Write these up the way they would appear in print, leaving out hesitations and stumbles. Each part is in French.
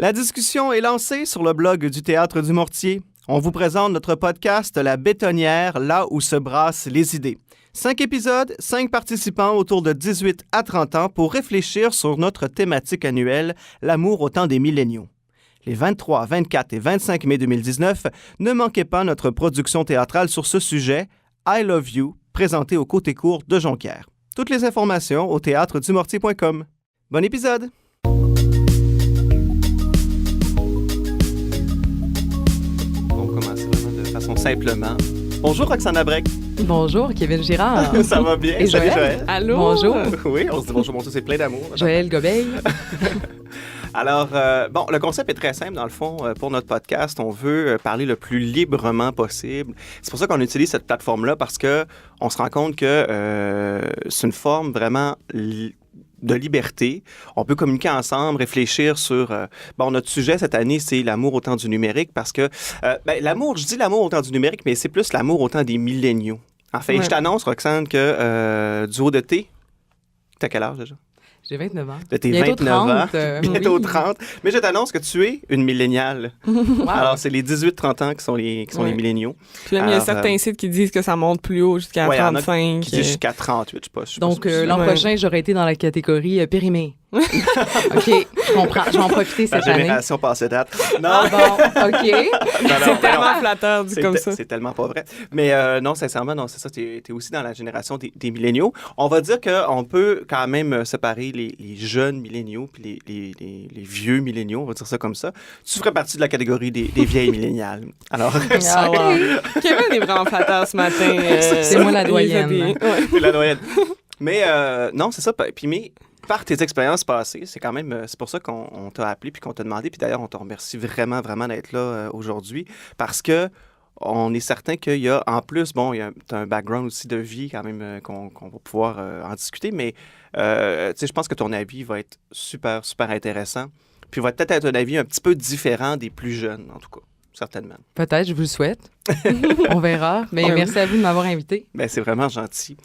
La discussion est lancée sur le blog du Théâtre du Mortier. On vous présente notre podcast La Bétonnière, là où se brassent les idées. 5 épisodes, 5 participants autour de 18 à 30 ans pour réfléchir sur notre thématique annuelle, l'amour au temps des milléniaux. Les 23, 24 et 25 mai 2019, ne manquez pas notre production théâtrale sur ce sujet, I Love You, présentée au Côté Court de Jonquière. Toutes les informations au théâtredumortier.com. Bon épisode! Simplement. Bonjour Roxane Abrec. Bonjour Kevin Girard. Ça va bien? Et Salut Joël. Allô? Bonjour. Oui, on se dit bonjour, c'est plein d'amour. Joël Gobeil. Alors, le concept est très simple dans le fond. Pour notre podcast, on veut parler le plus librement possible. C'est pour ça qu'on utilise cette plateforme-là parce que on se rend compte que c'est une forme vraiment de liberté. On peut communiquer ensemble, réfléchir sur... notre sujet cette année, c'est l'amour au temps du numérique parce que je dis l'amour au temps du numérique, mais c'est plus l'amour au temps des milléniaux. En fait, je t'annonce, Roxane, que du haut de thé, t'as quel âge déjà? J'ai 29 ans. T'es bientôt 29 ans, 30, bientôt oui. 30. Mais je t'annonce que tu es une milléniale. Wow. Alors, c'est les 18-30 ans qui sont les milléniaux. Puis là, il y a certains sites qui disent que ça monte plus haut jusqu'à 35. Qui disent jusqu'à 38, je sais pas. Donc, l'an prochain, j'aurais été dans la catégorie périmée. OK, je comprends. Je vais en profiter cette année. La génération passée date. Non. Ah bon, OK. C'est tellement flatteur dit comme ça. C'est tellement pas vrai. Mais non, sincèrement, non, c'est ça. T'es aussi dans la génération des milléniaux. On va dire qu'on peut quand même séparer les jeunes milléniaux puis les vieux milléniaux, on va dire ça comme ça. Tu ferais partie de la catégorie des vieilles milléniales. Alors, Kevin est vraiment flatteur ce matin. C'est moi la doyenne. C'est la doyenne. Mais non, c'est ça. Puis mais par tes expériences passées, c'est quand même, c'est pour ça qu'on t'a appelé puis qu'on t'a demandé. Puis d'ailleurs, on te remercie vraiment, vraiment d'être là aujourd'hui parce que on est certain qu'il y a, en plus, t'as un background aussi de vie quand même qu'on va pouvoir en discuter. Mais je pense que ton avis va être super, super intéressant. Puis va peut-être être un avis un petit peu différent des plus jeunes, en tout cas. Certainement. Peut-être, je vous le souhaite. On verra. Mais merci à vous de m'avoir invité. Bien, c'est vraiment gentil.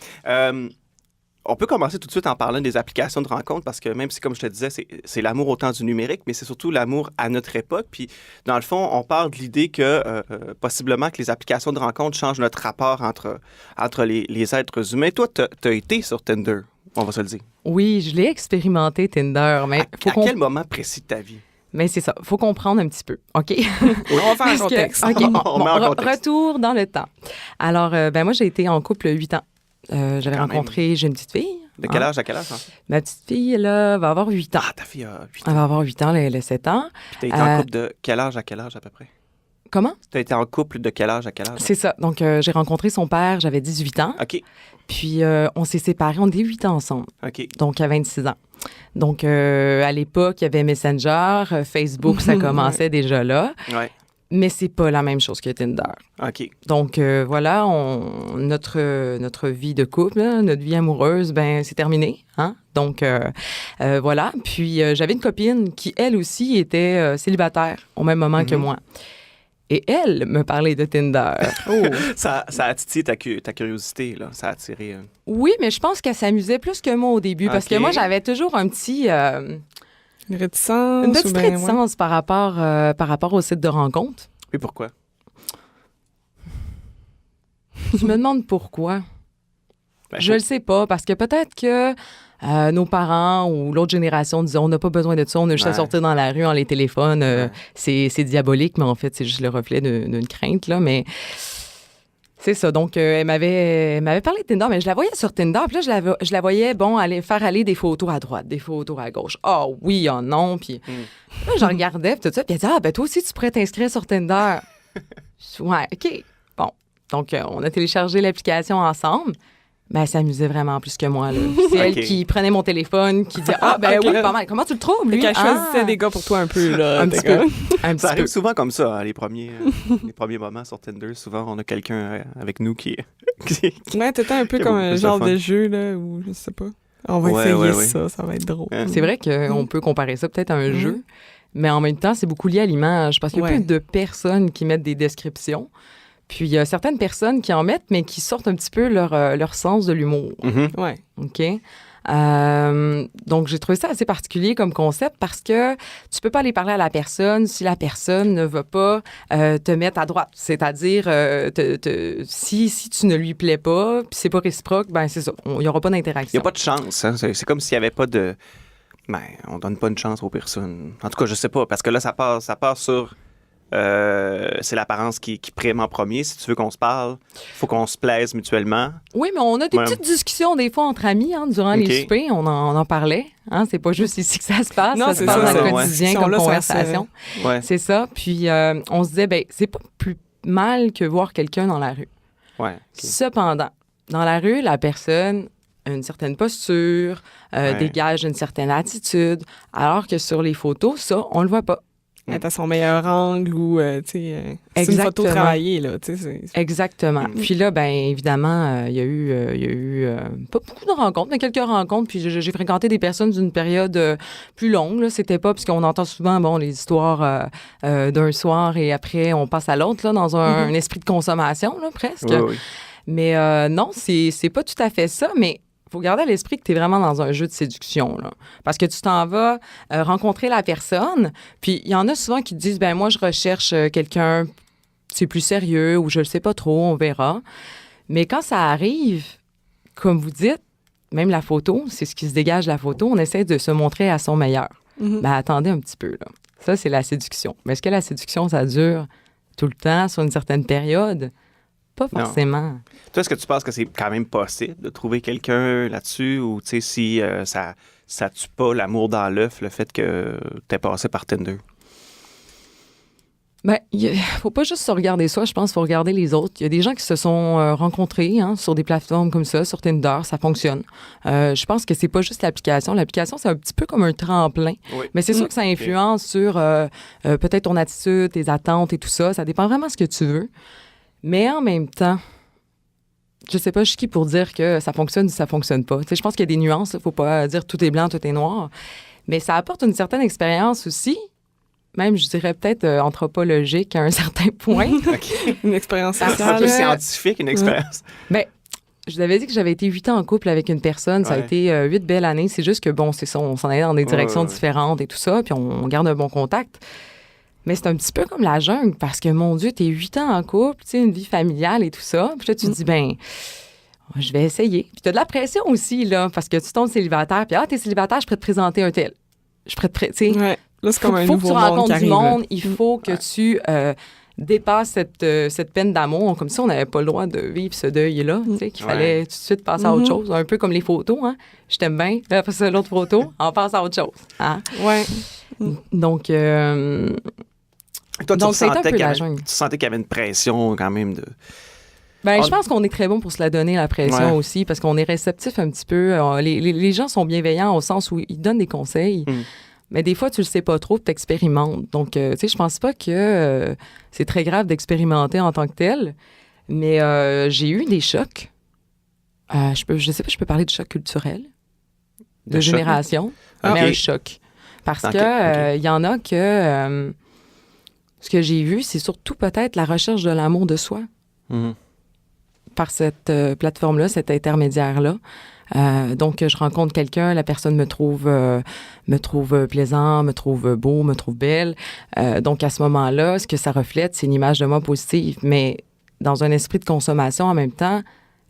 On peut commencer tout de suite en parlant des applications de rencontres parce que même si, comme je te disais, c'est l'amour au temps du numérique, mais c'est surtout l'amour à notre époque. Puis, dans le fond, on parle de l'idée que possiblement que les applications de rencontres changent notre rapport entre les êtres humains. Toi, tu as été sur Tinder, on va se le dire. Oui, je l'ai expérimenté, Tinder. Mais à quel moment précis de ta vie? Mais c'est ça, il faut comprendre un petit peu, OK? On va faire un contexte. Okay, on met en contexte. Retour dans le temps. Alors, moi, j'ai été en couple 8 ans. J'avais rencontré, j'ai une petite fille. De quel âge à quel âge? Hein? Ma petite fille, là, va avoir 8 ans. Ah, ta fille a 8 ans. Elle va avoir 8 ans, elle a 7 ans. Puis tu as été en couple de quel âge à quel âge à peu près? Comment? Tu as été en couple de quel âge à quel âge? C'est ça. Donc, j'ai rencontré son père, j'avais 18 ans. OK. Puis, on s'est séparés, on était 8 ans ensemble. OK. Donc, à 26 ans. Donc, à l'époque, il y avait Messenger, Facebook, ça commençait déjà là. Ouais. Mais c'est pas la même chose que Tinder. OK. Donc, voilà, notre vie de couple, là, notre vie amoureuse, c'est terminé. Hein? Donc, voilà. Puis, j'avais une copine qui, elle aussi, était célibataire au même moment que moi. Et elle me parlait de Tinder. Oh. Ça a titillé ta curiosité, là. Ça a attiré... Oui, mais je pense qu'elle s'amusait plus que moi au début. Parce que moi, j'avais toujours un petit... Une réticence? Une petite réticence par rapport au site de rencontre. Oui, pourquoi? Je me demande pourquoi. Je le sais pas, parce que peut-être que nos parents ou l'autre génération disaient on n'a pas besoin de ça, on a juste à sortir dans la rue en les téléphones. C'est diabolique, mais en fait, c'est juste le reflet d'une crainte, là. Mais c'est ça. Donc, elle m'avait parlé de Tinder, mais je la voyais sur Tinder. Puis là, je la voyais, aller des photos à droite, des photos à gauche. Ah oui, ah non. Puis là, je regardais, puis tout ça. Puis elle dit toi aussi, tu pourrais t'inscrire sur Tinder. Ouais, OK. Bon. Donc, on a téléchargé l'application ensemble. Elle s'amusait vraiment plus que moi, là. C'est elle qui prenait mon téléphone, qui disait oui, pas mal. Comment tu le trouves, lui? Elle choisissait des gars pour toi un peu, là. Un petit peu. Ça arrive souvent comme ça, hein, les premiers moments sur Tinder. Souvent, on a quelqu'un avec nous qui... Ouais, t'étais un peu comme un genre de jeu, là, ou je sais pas. On va essayer ça, ça va être drôle. C'est vrai qu'on peut comparer ça peut-être à un jeu, mais en même temps, c'est beaucoup lié à l'image, parce qu'il y a plein de personnes qui mettent des descriptions. Puis, il y a certaines personnes qui en mettent, mais qui sortent un petit peu leur sens de l'humour. Mm-hmm. Ouais. OK? Donc, j'ai trouvé ça assez particulier comme concept parce que tu peux pas aller parler à la personne si la personne ne veut pas te mettre à droite. C'est-à-dire, si tu ne lui plais pas, puis c'est pas réciproque, ben c'est ça. Il n'y aura pas d'interaction. Il n'y a pas de chance. Hein? C'est comme s'il n'y avait pas de... Ben, on donne pas une chance aux personnes. En tout cas, je sais pas, parce que là, ça part sur... c'est l'apparence qui prime en premier. Si tu veux qu'on se parle, il faut qu'on se plaise mutuellement. Oui, mais on a des petites discussions des fois entre amis durant les soupers. On en parlait. Hein? C'est pas juste ici que ça se passe. Non, ça se passe dans le quotidien comme conversation. C'est ça. Puis on se disait, ben c'est pas plus mal que voir quelqu'un dans la rue. Ouais, Cependant, dans la rue, la personne a une certaine posture, dégage une certaine attitude, alors que sur les photos, ça, on le voit pas. Être à son meilleur angle ou, c'est une photo travaillée, là, tu sais. Exactement. Puis là, bien évidemment, il y a eu pas beaucoup de rencontres, mais quelques rencontres. Puis j'ai fréquenté des personnes d'une période plus longue, là. C'était pas, parce qu'on entend souvent, les histoires d'un soir et après, on passe à l'autre, là, dans un esprit de consommation, là, presque. Oui. Mais non, c'est pas tout à fait ça, mais il faut garder à l'esprit que tu es vraiment dans un jeu de séduction, là. Parce que tu t'en vas rencontrer la personne, puis il y en a souvent qui te disent, ben moi, je recherche quelqu'un, c'est plus sérieux, ou je le sais pas trop, on verra. Mais quand ça arrive, comme vous dites, même la photo, c'est ce qui se dégage de la photo, on essaie de se montrer à son meilleur. Ben attendez un petit peu, là. Ça, c'est la séduction. Mais est-ce que la séduction, ça dure tout le temps, sur une certaine période? Pas forcément. Non. Toi, est-ce que tu penses que c'est quand même possible de trouver quelqu'un là-dessus ou, tu sais, si ça tue pas l'amour dans l'œuf, le fait que t'es passé par Tinder? Ben, faut pas juste se regarder soi, je pense, faut regarder les autres. Il y a des gens qui se sont rencontrés sur des plateformes comme ça, sur Tinder, ça fonctionne. Je pense que c'est pas juste l'application. L'application, c'est un petit peu comme un tremplin. Oui. Mais c'est sûr que ça influence sur peut-être ton attitude, tes attentes et tout ça. Ça dépend vraiment de ce que tu veux. Mais en même temps, je sais pas, je suis qui pour dire que ça fonctionne ou ça fonctionne pas. Tu sais, je pense qu'il y a des nuances. Il faut pas dire tout est blanc, tout est noir. Mais ça apporte une certaine expérience aussi. Même, je dirais peut-être anthropologique à un certain point. Okay. Une expérience sociale. Un peu scientifique, une expérience. Bien, je vous avais dit que j'avais été 8 ans en couple avec une personne. Ça a été 8 belles années. C'est juste que, c'est ça, on s'en allait dans des directions différentes et tout ça, puis on garde un bon contact. Mais c'est un petit peu comme la jungle, parce que, mon Dieu, t'es 8 ans en couple, tu sais, une vie familiale et tout ça. Puis là, tu te dis, je vais essayer. Puis t'as de la pression aussi, là, parce que tu tombes célibataire, puis t'es célibataire, je pourrais te présenter un tel. Je pourrais te tu sais. Ouais. Là, c'est comme un nouveau monde. Il faut que tu rencontres du monde, il faut que tu dépasses cette peine d'amour. Comme si on n'avait pas le droit de vivre ce deuil-là, tu sais, qu'il fallait tout de suite passer à autre chose. Un peu comme les photos, hein. Je t'aime bien, là, après ça, l'autre photo, on passe à autre chose. Hein? Ouais. Donc, toi, c'est un peu la jungle. Tu sentais qu'il y avait une pression quand même de... Je pense qu'on est très bon pour se la donner, la pression aussi, parce qu'on est réceptif un petit peu. Les gens sont bienveillants au sens où ils donnent des conseils. Mais des fois, tu le sais pas trop, tu expérimentes. Donc, tu sais, je pense pas que c'est très grave d'expérimenter en tant que tel. Mais j'ai eu des chocs. Je sais pas, je peux parler de choc culturel, de génération, mais un choc. Parce que y en a que... ce que j'ai vu, c'est surtout peut-être la recherche de l'amour de soi. Par cette plateforme-là, cet intermédiaire-là. Donc, je rencontre quelqu'un, la personne me trouve plaisant, me trouve beau, me trouve belle. Donc, à ce moment-là, ce que ça reflète, c'est une image de moi positive. Mais dans un esprit de consommation en même temps,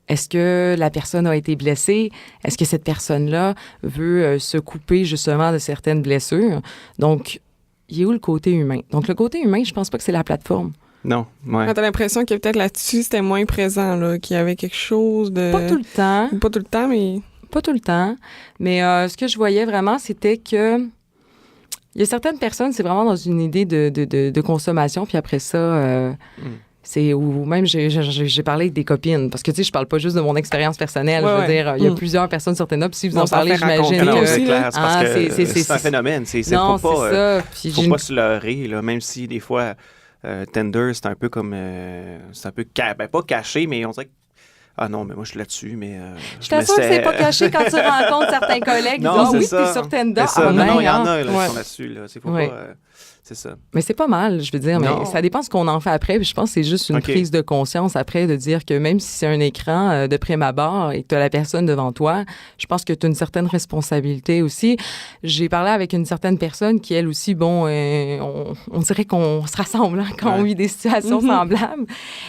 est-ce que la personne a été blessée? Est-ce que cette personne-là veut se couper justement de certaines blessures? Donc, il est où le côté humain? Donc, le côté humain, je pense pas que c'est la plateforme. Non, ouais. T'as l'impression que peut-être là-dessus, c'était moins présent, là, qu'il y avait quelque chose de... Pas tout le temps. Pas tout le temps, mais... Pas tout le temps. Mais ce que je voyais vraiment, c'était que il y a certaines personnes, c'est vraiment dans une idée de consommation, puis après ça, c'est... Ou même, j'ai parlé avec des copines, parce que, tu sais, je parle pas juste de mon expérience personnelle. Je veux dire, il y a plusieurs personnes sur Tinder, puis si vous en parlez, j'imagine que... C'est clair, c'est un phénomène. Non, c'est ça. Faut pas se leurrer, là, même si, des fois... Tinder, c'est un peu comme... c'est un peu... pas caché, mais on dirait que... Ah non, mais moi, je suis là-dessus, mais... je t'assure que c'est pas caché quand tu rencontres certains collègues. Non, ils disent, ça. Puis sur Tinder... Non, il y en a qui sont là-dessus. Là. C'est ça. Mais c'est pas mal, je veux dire. Non. Mais ça dépend ce qu'on en fait après. Puis je pense que c'est juste une prise de conscience après de dire que même si c'est un écran de prime abord et que tu as la personne devant toi, je pense que tu as une certaine responsabilité aussi. J'ai parlé avec une certaine personne qui, elle aussi, bon, on dirait qu'on se rassemble quand on vit des situations semblables.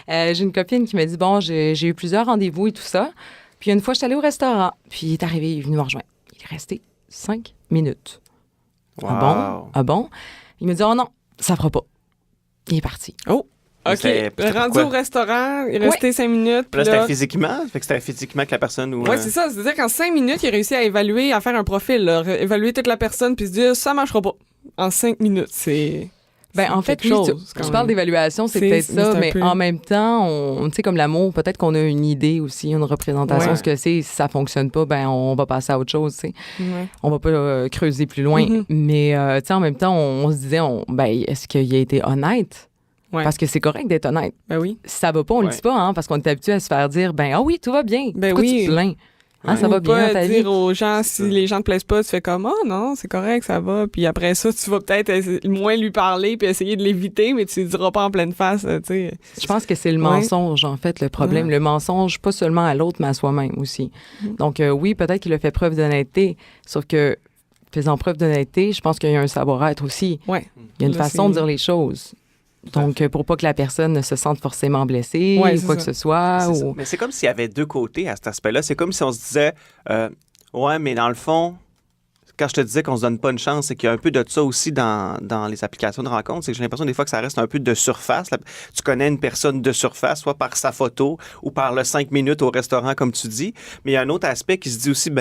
J'ai une copine qui m'a dit, bon, j'ai eu plusieurs rendez-vous et tout ça. Puis une fois, je suis allée au restaurant. Puis il est arrivé, il est venu me rejoindre. Il est resté 5 minutes. Wow. Ah bon? Il me dit, oh non, ça fera pas. Il est parti. Oh, OK. Rendu au restaurant, il est resté 5 minutes. Là, c'était physiquement? Fait que c'était physiquement que la personne... Oui, c'est ça. C'est-à-dire qu'en 5 minutes, il a réussi à évaluer, à faire un profil, là, évaluer toute la personne, puis se dire, ça marchera pas. En 5 minutes, c'est... Ben, en fait, oui, tu parles d'évaluation, c'est peut-être ça, mais en même temps, tu sais, comme l'amour, peut-être qu'on a une idée aussi, une représentation de ce que c'est. Si ça fonctionne pas, ben on va passer à autre chose, tu sais. Ouais. On va pas creuser plus loin. Mais, tu sais, en même temps, on se disait, ben, est-ce qu'il a été honnête? Ouais. Parce que c'est correct d'être honnête. Ben oui. Si ça va pas, on le dit pas, hein, parce qu'on est habitué à se faire dire, ben, ah oui, tout va bien. Ben pourquoi tu te plains? Ah, ça va bien, ta vie. Dire aux gens, si les gens te plaisent pas, tu fais comme, oh non, c'est correct, ça va. Puis après ça, tu vas peut-être moins lui parler puis essayer de l'éviter, mais tu ne diras pas en pleine face, tu sais. Je pense que c'est le mensonge, en fait, le problème. Le mensonge, pas seulement à l'autre, mais à soi-même aussi. Donc, oui, peut-être qu'il a fait preuve d'honnêteté, sauf que, faisant preuve d'honnêteté, je pense qu'il y a un savoir-être aussi. Ouais. Il y a une façon de dire les choses. Donc, pour pas que la personne ne se sente forcément blessée ou quoi que ce soit. Ou... Mais c'est comme s'il y avait deux côtés à cet aspect-là. C'est comme si on se disait, ouais, mais dans le fond, quand je te disais qu'on se donne pas une chance, c'est qu'il y a un peu de ça aussi dans les applications de rencontres. C'est que j'ai l'impression des fois que ça reste un peu de surface. Là, tu connais une personne de surface, soit par sa photo ou par le 5 minutes au restaurant, comme tu dis. Mais il y a un autre aspect qui se dit aussi,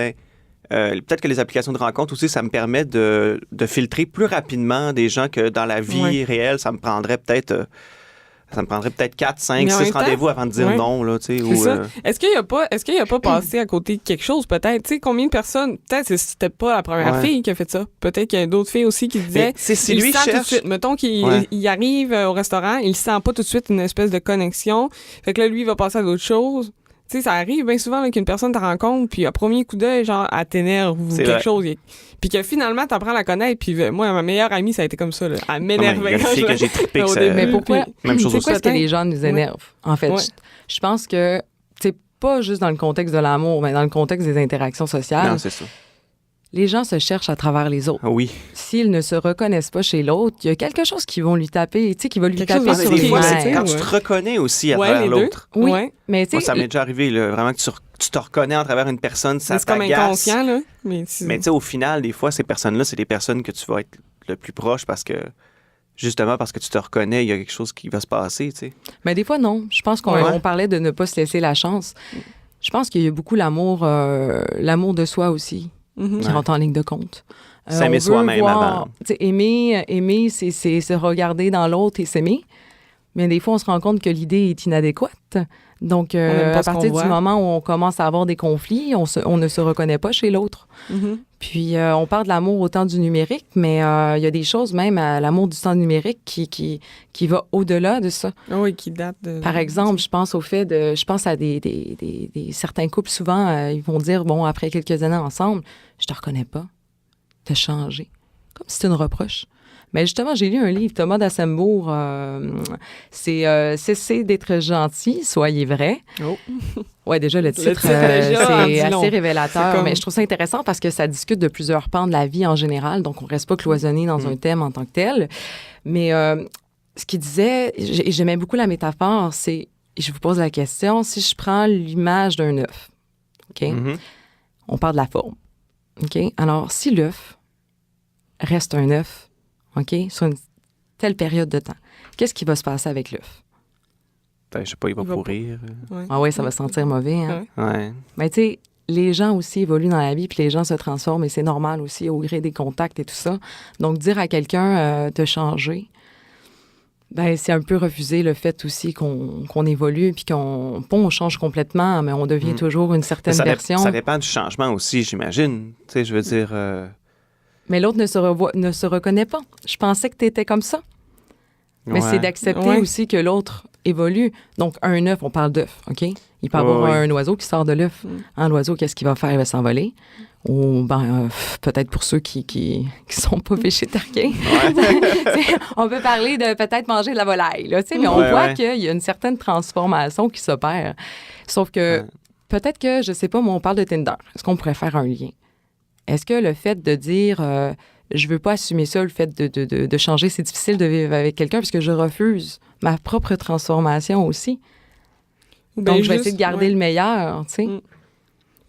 peut-être que les applications de rencontre aussi, ça me permet de filtrer plus rapidement des gens que dans la vie réelle, ça me prendrait peut-être 4, 5, 6 rendez-vous avant de dire non, là, tu sais. C'est ça. Est-ce qu'il y a pas passé à côté de quelque chose, peut-être? Tu sais, combien de personnes... Peut-être c'était pas la première fille qui a fait ça. Peut-être qu'il y a d'autres filles aussi qui disaient... Si lui cherche... tout de suite. Mettons qu'il arrive au restaurant, il sent pas tout de suite une espèce de connexion. Fait que là, lui, il va passer à d'autres choses. Tu sais, ça arrive bien souvent là, qu'une personne te rencontre, puis à premier coup d'œil, genre, elle t'énerve ou quelque chose. Puis que finalement, t'apprends à la connaître. Puis moi, ma meilleure amie, ça a été comme ça. Là. Elle m'énervait. Que j'ai trippé que ça... Mais pourquoi? Même chose c'est quoi ce que les gens nous énervent? En fait, je pense que c'est pas juste dans le contexte de l'amour, mais dans le contexte des interactions sociales. Non, c'est ça. Les gens se cherchent à travers les autres. Oui. S'ils ne se reconnaissent pas chez l'autre, il y a quelque chose qui vont lui taper, tu sais, qui va lui taper sur les mains. Quand tu te reconnais aussi à travers l'autre. Oui, mais tu sais... Moi, ça m'est déjà arrivé, là, vraiment que tu te reconnais à travers une personne, ça t'agace. C'est comme inconscient, là. Mais tu sais, au final, des fois, ces personnes-là, c'est des personnes que tu vas être le plus proche parce que... Justement, parce que tu te reconnais, il y a quelque chose qui va se passer, tu sais. Mais des fois, non. Je pense qu'on parlait de ne pas se laisser la chance. Je pense qu'il y a beaucoup l'amour de soi aussi. Qui rentre en ligne de compte. S'aimer soi-même avant. Aimer, c'est se regarder dans l'autre et s'aimer. Mais des fois, on se rend compte que l'idée est inadéquate. Donc, à partir du moment où on commence à avoir des conflits, on ne se reconnaît pas chez l'autre. Puis, on parle de l'amour au temps du numérique, mais il y a des choses, même à l'amour du temps numérique, qui va au-delà de ça. Oui, qui date de... Par exemple, je pense à des certains couples, souvent, ils vont dire, bon, après quelques années ensemble, je te reconnais pas. T'as changé. Comme si c'était une reproche. Mais justement, j'ai lu un livre, Thomas d'Assembourg, c'est Cessez d'être gentil, soyez vrai. Oh. Ouais, déjà, le titre, c'est assez révélateur, mais je trouve ça intéressant parce que ça discute de plusieurs pans de la vie en général, donc on reste pas cloisonné dans un thème en tant que tel. Mais ce qu'il disait, j'aimais beaucoup la métaphore, c'est, je vous pose la question, si je prends l'image d'un œuf, OK? On parle de la forme, OK? Alors, si l'œuf reste un œuf, OK, sur une telle période de temps, qu'est-ce qui va se passer avec l'œuf? Je sais pas, il va pourrir. Ah oui, ça va sentir mauvais, hein? Ouais. Mais tu sais, les gens aussi évoluent dans la vie, puis les gens se transforment, et c'est normal aussi au gré des contacts et tout ça. Donc, dire à quelqu'un de changer, ben c'est un peu refuser le fait aussi qu'on évolue, puis on change complètement, mais on devient toujours une certaine version. Ça dépend du changement aussi, j'imagine. Tu sais, je veux dire... Mais l'autre ne se reconnaît pas. Je pensais que tu étais comme ça. Mais c'est d'accepter aussi que l'autre évolue. Donc, un œuf, on parle d'œuf, OK? Il peut y avoir un oiseau qui sort de l'œuf. L'oiseau, qu'est-ce qu'il va faire? Il va s'envoler. Ou peut-être pour ceux qui sont pas végétariens. On peut parler de peut-être manger de la volaille, là, mais on voit qu'il y a une certaine transformation qui s'opère. Sauf que peut-être que, je sais pas, moi, on parle de Tinder. Est-ce qu'on pourrait faire un lien? Est-ce que le fait de dire je veux pas assumer ça, le fait de changer, c'est difficile de vivre avec quelqu'un parce que je refuse ma propre transformation aussi. Donc, je vais essayer de garder le meilleur, tu sais.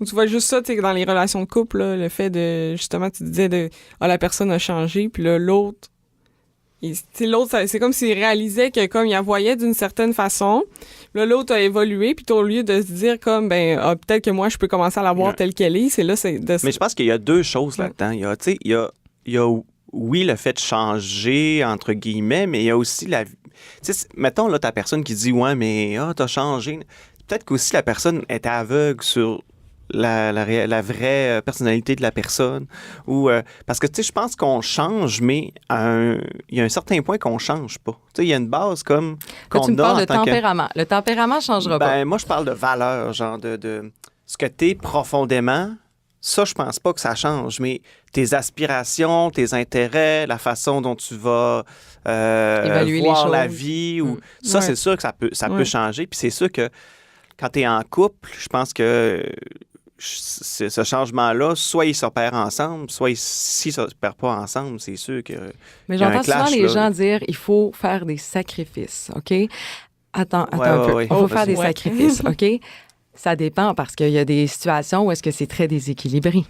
Tu vois juste ça, tu sais, dans les relations de couple, là, le fait de, justement, tu disais la personne a changé, puis là, l'autre, c'est comme s'il réalisait que comme il la voyait d'une certaine façon, là, l'autre a évolué, puis au lieu de se dire comme, peut-être que moi, je peux commencer à la voir telle qu'elle est, Mais je pense qu'il y a deux choses là-dedans. Il y a oui, le fait de changer, entre guillemets, mais il y a aussi la... mettons, là, ta personne qui dit « Ouais, mais t'as changé ». Peut-être qu'aussi la personne était aveugle sur la vraie personnalité de la personne. Ou parce que, tu sais, je pense qu'on change, mais il y a un certain point qu'on change pas. Tu sais, il y a une base comme qu'on tu me parles de tempérament. Le tempérament ne changera pas. Moi, je parle de valeur, genre de ce que tu es profondément. Ça, je pense pas que ça change, mais tes aspirations, tes intérêts, la façon dont tu vas voir la vie, ça, c'est sûr que ça peut changer. Puis c'est sûr que quand tu es en couple, je pense que ce changement-là, soit il s'opère ensemble, soit s'il ne s'opère pas ensemble, c'est sûr que. Mais j'entends souvent les gens dire il faut faire des sacrifices, OK? Attends un peu. Il faut faire des sacrifices, OK? Ça dépend parce qu'il y a des situations où est-ce que c'est très déséquilibré.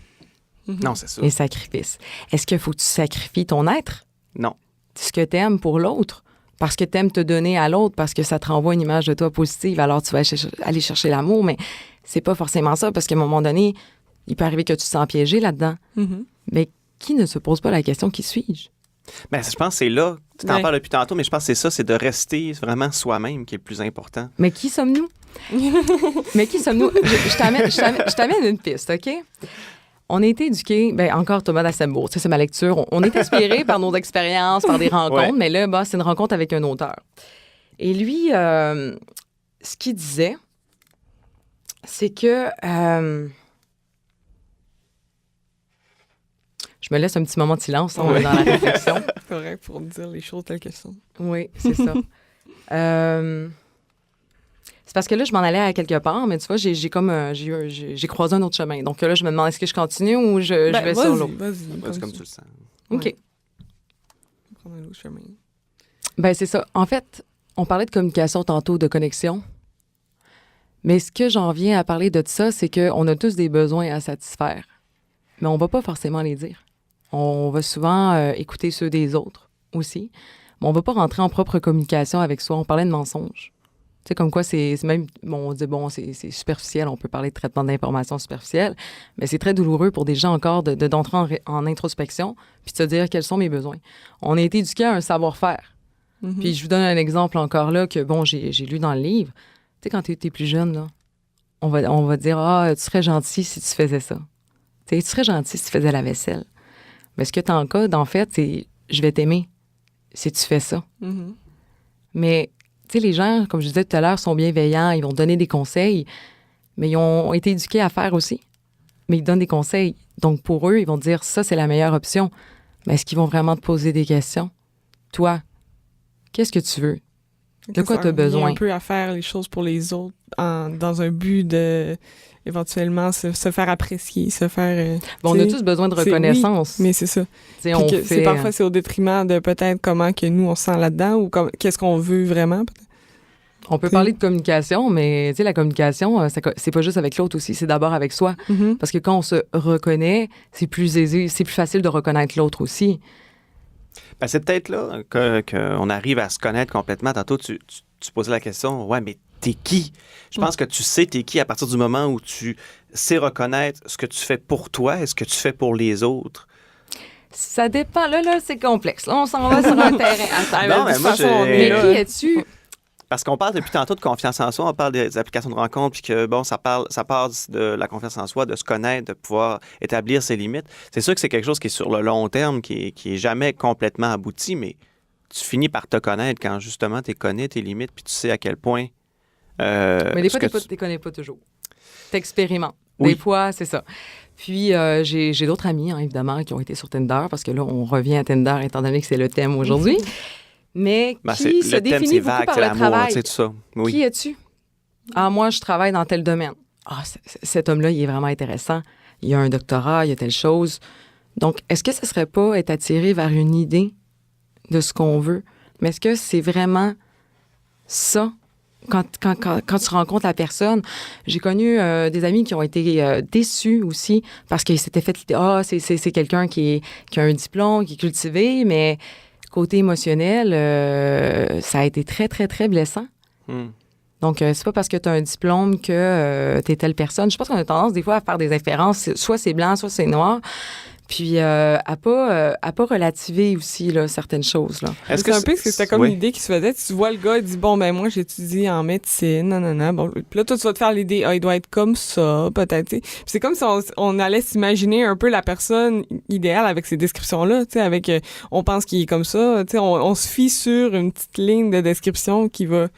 Non, c'est ça. Les sacrifices. Est-ce qu'il faut que tu sacrifies ton être? Non. Ce que tu aimes pour l'autre? Parce que tu aimes te donner à l'autre, parce que ça te renvoie une image de toi positive, alors tu vas aller chercher l'amour, mais c'est pas forcément ça, parce qu'à un moment donné, il peut arriver que tu te sens piégé là-dedans. Mais qui ne se pose pas la question, qui suis-je? Bien, je pense que c'est là, tu t'en parles depuis tantôt, mais je pense que c'est ça, c'est de rester vraiment soi-même qui est le plus important. Mais qui sommes-nous? Je t'amène une piste, OK? On a été éduqués, encore Thomas d'Assembourg, c'est ma lecture. On est inspiré par nos expériences, par des rencontres, mais là, c'est une rencontre avec un auteur. Et lui, ce qu'il disait, c'est que... je me laisse un petit moment de silence dans la réflexion. C'est correct pour dire les choses telles qu'elles sont. Oui, c'est ça. C'est parce que là, je m'en allais à quelque part, mais tu vois, j'ai croisé un autre chemin. Donc là, je me demande, est-ce que je continue ou je vais sur l'autre? Vas-y, comme tu le sens. OK. Ouais. Prendre un autre chemin. C'est ça. En fait, on parlait de communication tantôt, de connexion. Mais ce que j'en viens à parler de ça, c'est qu'on a tous des besoins à satisfaire. Mais on ne va pas forcément les dire. On va souvent écouter ceux des autres aussi. Mais on ne va pas rentrer en propre communication avec soi. On parlait de mensonges. Tu sais, comme quoi, c'est même, on dit, c'est superficiel, on peut parler de traitement d'information superficielle, mais c'est très douloureux pour des gens encore d'entrer en introspection puis de se dire quels sont mes besoins. On a été éduqués à un savoir-faire. Puis je vous donne un exemple encore là que, j'ai lu dans le livre. Tu sais, quand tu étais plus jeune, là, on va dire, tu serais gentil si tu faisais ça. Tu sais, tu serais gentil si tu faisais la vaisselle. Mais ce que tu encodes, en fait, c'est, je vais t'aimer si tu fais ça. Mais... Tu sais, les gens, comme je disais tout à l'heure, sont bienveillants, ils vont donner des conseils, mais ils ont été éduqués à faire aussi. Mais ils donnent des conseils. Donc, pour eux, ils vont dire, ça, c'est la meilleure option. Mais est-ce qu'ils vont vraiment te poser des questions? Toi, qu'est-ce que tu veux? De quoi tu as besoin? Un peu à faire les choses pour les autres dans un but de, éventuellement, se faire apprécier, se faire... on a tous besoin de reconnaissance. Oui, mais c'est ça. Parfois, c'est au détriment de peut-être comment que nous, on se sent là-dedans ou qu'est-ce qu'on veut vraiment. On peut parler de communication, mais la communication, c'est pas juste avec l'autre aussi, c'est d'abord avec soi. Parce que quand on se reconnaît, c'est plus aisé, c'est plus facile de reconnaître l'autre aussi. C'est peut-être là qu'on arrive à se connaître complètement. Tantôt, tu posais la question, ouais, mais t'es qui? Je pense que tu sais t'es qui à partir du moment où tu sais reconnaître ce que tu fais pour toi et ce que tu fais pour les autres. Ça dépend. Là, c'est complexe. Là, on s'en va sur un terrain. Non, mais moi, mais qui es-tu? Parce qu'on parle depuis tantôt de confiance en soi, on parle des applications de rencontre, puis que, ça part de la confiance en soi, de se connaître, de pouvoir établir ses limites. C'est sûr que c'est quelque chose qui est sur le long terme, qui est jamais complètement abouti, mais tu finis par te connaître quand, justement, tu connais tes limites puis tu sais à quel point... mais des fois, tu ne connais pas toujours. Tu expérimentes. Oui. Des fois, c'est ça. Puis, j'ai d'autres amis, hein, évidemment, qui ont été sur Tinder, parce que là, on revient à Tinder, étant donné que c'est le thème aujourd'hui. Mais qui se définit beaucoup par le travail. C'est tout ça. Oui. Qui es-tu? Ah, moi, je travaille dans tel domaine. Ah, cet homme-là, il est vraiment intéressant. Il a un doctorat, il a telle chose. Donc, est-ce que ce ne serait pas être attiré vers une idée de ce qu'on veut? Mais est-ce que c'est vraiment ça? Quand tu rencontres la personne, j'ai connu des amis qui ont été déçus aussi parce qu'ils s'étaient fait l'idée, c'est quelqu'un qui a un diplôme, qui est cultivé, mais côté émotionnel, ça a été très, très, très blessant. Donc, c'est pas parce que tu as un diplôme que tu es telle personne. Je pense qu'on a tendance des fois à faire des inférences, soit c'est blanc, soit c'est noir. Puis à pas relativer aussi là, certaines choses. Là. Est-ce que c'est un peu que c'était comme l'idée qui se faisait? Tu vois le gars, il dit, bon, ben moi, j'étudie en médecine, nanana. Bon, puis là, toi, tu vas te faire l'idée, il doit être comme ça, peut-être. Puis c'est comme si on allait s'imaginer un peu la personne idéale avec ces descriptions-là, tu sais, avec, on pense qu'il est comme ça, tu sais, on se fie sur une petite ligne de description qui va...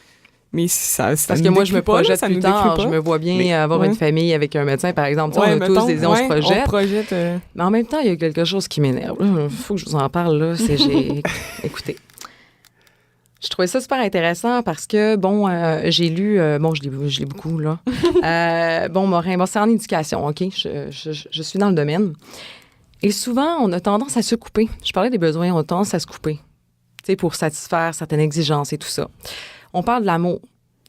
Mais ça parce que moi, je me projette plus tard. Je me vois bien avoir une famille avec un médecin, par exemple. On a tous des on se projette. Mais en même temps, il y a quelque chose qui m'énerve. Il faut que je vous en parle, là. Écoutez. Je trouvais ça super intéressant parce que, j'ai lu... je lis beaucoup, là. Morin, c'est en éducation, OK? Je suis dans le domaine. Et souvent, on a tendance à se couper. Je parlais des besoins, on a tendance à se couper. Tu sais, pour satisfaire certaines exigences et tout ça. On parle de l'amour,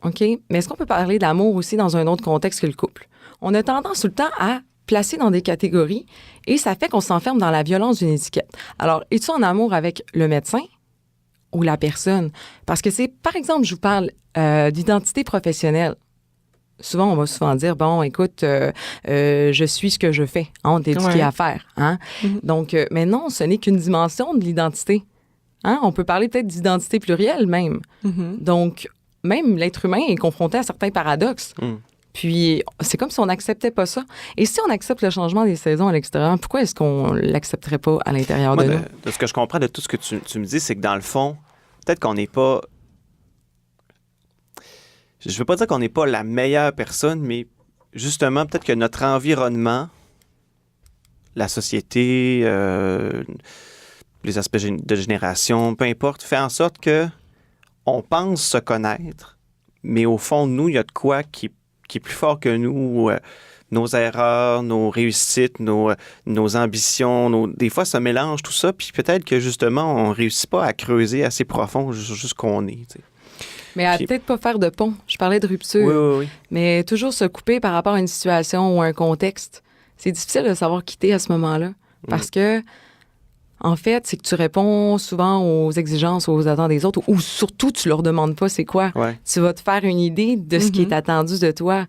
OK? Mais est-ce qu'on peut parler d'amour aussi dans un autre contexte que le couple? On a tendance tout le temps à placer dans des catégories et ça fait qu'on s'enferme dans la violence d'une étiquette. Alors, es-tu en amour avec le médecin ou la personne? Parce que c'est, par exemple, je vous parle d'identité professionnelle. Souvent, on va souvent dire, bon, écoute, je suis ce que je fais. Hein, on t'est éduqué à faire. Hein? Mm-hmm. Donc, mais non, ce n'est qu'une dimension de l'identité. Hein? On peut parler peut-être d'identité plurielle même. Mm-hmm. Donc, même l'être humain est confronté à certains paradoxes. Puis, c'est comme si on n'acceptait pas ça. Et si on accepte le changement des saisons à l'extérieur, pourquoi est-ce qu'on ne l'accepterait pas à l'intérieur de nous? De ce que je comprends de tout ce que tu me dis, c'est que dans le fond, peut-être qu'on n'est pas... Je ne veux pas dire qu'on n'est pas la meilleure personne, mais justement, peut-être que notre environnement, la société... les aspects de génération, peu importe, fait en sorte que on pense se connaître, mais au fond, nous, il y a de quoi qui est plus fort que nous. Nos erreurs, nos réussites, nos ambitions, des fois, ça mélange tout ça, puis peut-être que, justement, on ne réussit pas à creuser assez profond jusqu'on est. T'sais. Mais à peut-être pas faire de pont. Je parlais de rupture. Oui. Mais toujours se couper par rapport à une situation ou un contexte. C'est difficile de savoir quitter à ce moment-là, parce que en fait, c'est que tu réponds souvent aux exigences, aux attentes des autres, ou surtout, tu leur demandes pas c'est quoi. Ouais. Tu vas te faire une idée de ce qui est attendu de toi.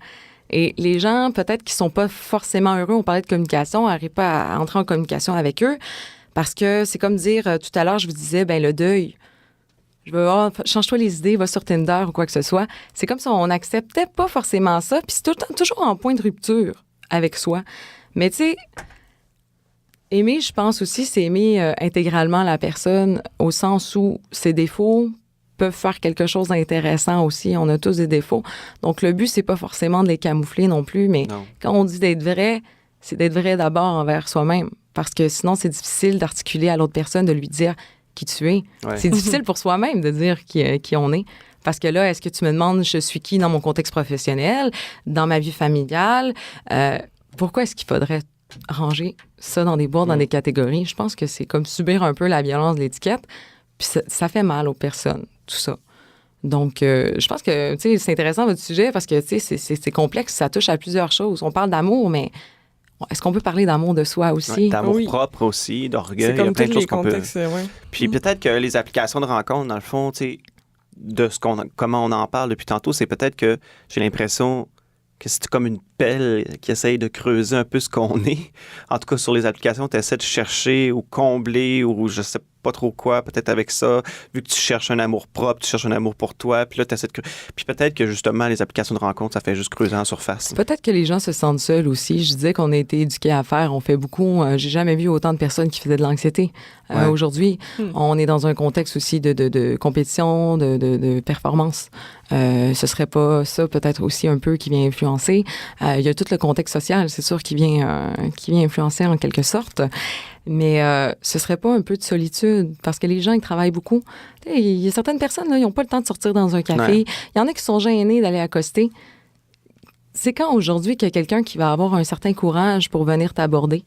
Et les gens, peut-être qui sont pas forcément heureux, on parlait de communication, n'arrivent pas à entrer en communication avec eux, parce que c'est comme dire, tout à l'heure, je vous disais, le deuil. Je veux, change-toi les idées, va sur Tinder ou quoi que ce soit. C'est comme si on n'acceptait pas forcément ça, puis c'est toujours en point de rupture avec soi. Mais tu sais... Aimer, je pense aussi, c'est aimer intégralement la personne au sens où ses défauts peuvent faire quelque chose d'intéressant aussi. On a tous des défauts. Donc, le but, c'est pas forcément de les camoufler non plus, mais quand on dit d'être vrai, c'est d'être vrai d'abord envers soi-même. Parce que sinon, c'est difficile d'articuler à l'autre personne, de lui dire qui tu es. Ouais. C'est difficile pour soi-même de dire qui on est. Parce que là, est-ce que tu me demandes je suis qui dans mon contexte professionnel, dans ma vie familiale? Pourquoi est-ce qu'il faudrait ranger ça dans des boîtes, dans des catégories? Je pense que c'est comme subir un peu la violence de l'étiquette. Puis ça fait mal aux personnes, tout ça. Donc, je pense que, tu sais, c'est intéressant votre sujet parce que, tu sais, c'est complexe, ça touche à plusieurs choses. On parle d'amour, mais est-ce qu'on peut parler d'amour de soi aussi? Ouais, d'amour propre aussi, d'orgueil, il y a plein de choses qu'on peut... Puis peut-être que les applications de rencontres, dans le fond, tu sais, comment on en parle depuis tantôt, c'est peut-être que j'ai l'impression que c'est comme une pelle qui essaye de creuser un peu ce qu'on est. En tout cas, sur les applications, tu essaies de chercher ou combler ou je sais pas trop quoi, peut-être avec ça, vu que tu cherches un amour propre, tu cherches un amour pour toi, puis là, tu essaies de... Puis peut-être que, justement, les applications de rencontres, ça fait juste creuser en surface. Peut-être que les gens se sentent seuls aussi. Je disais qu'on a été éduqués à faire, on fait beaucoup. J'ai jamais vu autant de personnes qui faisaient de l'anxiété. Aujourd'hui, on est dans un contexte aussi de compétition, de performance. Ce serait pas ça, peut-être aussi un peu, qui vient influencer. Il y a tout le contexte social, c'est sûr, qui vient influencer en quelque sorte. Mais ce serait pas un peu de solitude, parce que les gens, ils travaillent beaucoup. Il y a certaines personnes, là, ils n'ont pas le temps de sortir dans un café. Il y en a qui sont gênés d'aller accoster. C'est quand aujourd'hui qu'il y a quelqu'un qui va avoir un certain courage pour venir t'aborder?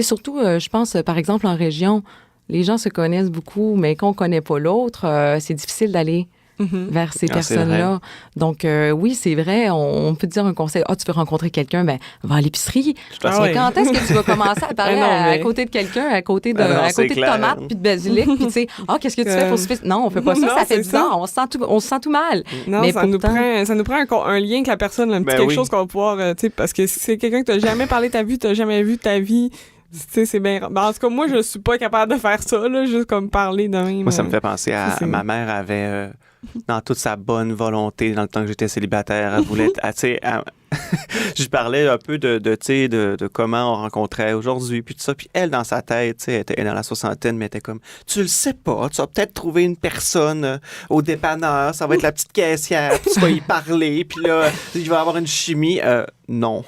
Surtout, je pense, par exemple, en région, les gens se connaissent beaucoup, mais qu'on ne connaît pas l'autre, c'est difficile d'aller vers ces personnes-là. Donc, oui, c'est vrai, on peut te dire un conseil. Tu veux rencontrer quelqu'un, ben va à l'épicerie. Quand est-ce que tu vas commencer à parler à côté de quelqu'un, à côté de tomates puis de basilic, puis tu sais, qu'est-ce que tu fais pour se faire... Non, on fait pas ça, ça fait bizarre, on se sent tout mal. Non, mais ça nous prend un lien avec la personne, quelque chose qu'on va pouvoir, tu sais, parce que si c'est quelqu'un que tu n'as jamais parlé de ta vie, tu n'as jamais vu ta vie, tu sais, c'est bien... en tout cas, moi, je suis pas capable de faire ça, là, juste comme parler de même. Moi, ça me fait penser à... Ma mère avait... dans toute sa bonne volonté, dans le temps que j'étais célibataire, elle voulait... je parlais un peu de comment on rencontrait aujourd'hui, puis tout ça. Puis elle, dans sa tête, elle était dans la soixantaine, mais elle était comme, tu le sais pas, tu vas peut-être trouver une personne au dépanneur, ça va être la petite caissière, puis tu vas y parler, puis là, il va y avoir une chimie. Non.